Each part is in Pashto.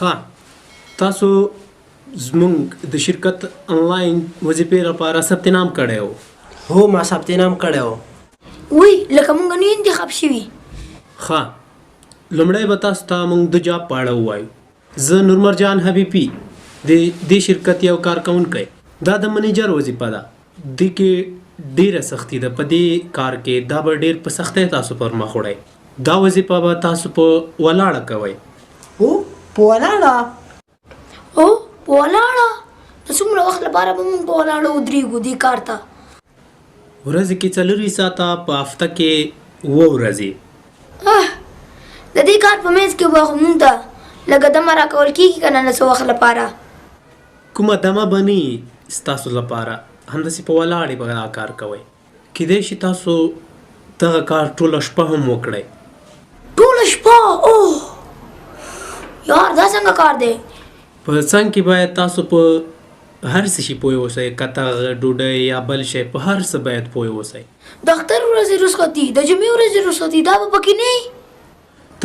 ښه تاسو زموږ د شرکت انلاین وظیفې لپاره ثبت نام کړی و؟ هو ما ثبت نام کړی و. وای لکه مونږ نه انتخاب شوي. ښه لومړی به تاسو ته موږ د جاب په اړه ووایو. زه نورمرجان حبیبي د دې شرکت یو کارکوونکی. دا د منیجر وظیفه ده. دې کې ډیره سختي ده. په دې کار کې دا به ډیر په سختۍ تاسو پر مخ وړئ. دا وظیفه به تاسو په ولاړه کوئ. او په ولاړه؟ او په ولاړه؟ د څومره وخت لپاره به مونږ په ولاړه ودرېږو دې کار ته؟ ورځې کې 4 ساعته، په هفته کې 7 ورځې. د دې کار په منځ کې به مونږ ته لږه دمه راکول کېږي که نه د څه وخت لپاره؟ کومه دمه به نه وي ستاسو لپاره، همداسې په ولاړې به دا کار کوئ. کیدای شي تاسو دغه کار ټوله شپه هم وکړئ. ټوله شپه؟ اوه یار دا څنګه کار دی؟ په څنګ کې باید تاسو په هر څه شي پوه اوسئ. کتغ، ډوډۍ یا بل شی، په هر څه باید پوه اوسئ. د اختر ورځې رخصتي، د جمعې ورځې رخصتي دا به پکې نه وي؟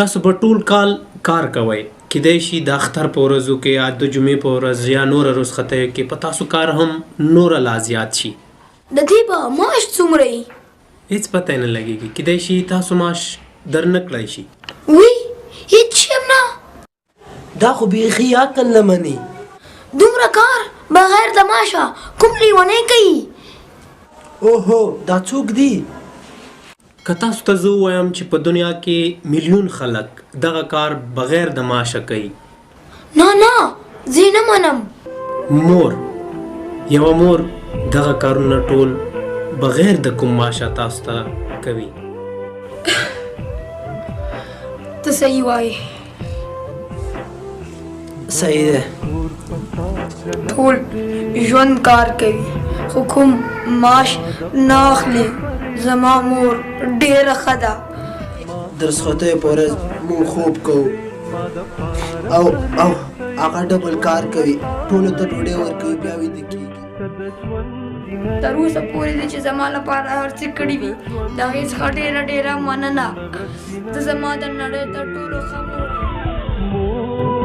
تاسو به ټول کال کار کوئ. کیدای شي د اختر په ورځو کې یا د جمعې په ورځ یا نوره رخصتیو کې په تاسو کار هم نوره لا زیات شي. د دې به معاش څومره وي؟ هېڅ پته یې نه لګېږي. کیدای شي تاسو معاش درنه کړی شي. وی هېڅ شی هم نه؟ دا خو بیخي عقل نه مني. دومره کار بغیر د معاشه کوم لیونی کوي؟ اوهو دا څوک دی؟ که تاسو ته زه ووایم چې په دنیا کې میلیون خلک دغه کار بغیر د معاشه کوي. نه نه زه نه منم. مور، یوه مور دغه کارونه ټول بغیر د کوم معاشه تاسو ته کوي. ته صحیح وایې. صحیح ده. ټول ژوند کار کوي خو کوم معاش نه اخلي. زما مور ډېره ښه ده. د رخصتیو په ورځ موږ خوب کوو او هغه ډبل کار کوي. ټولو ته ډوډۍ ورکوي بیا ویده کېږي. تر اوسه پورې دې چې زما لپاره هر څه کړي وي د هغې څخه ډېره مننه. ته زما د نړۍ تر ټولو ښه مور یې.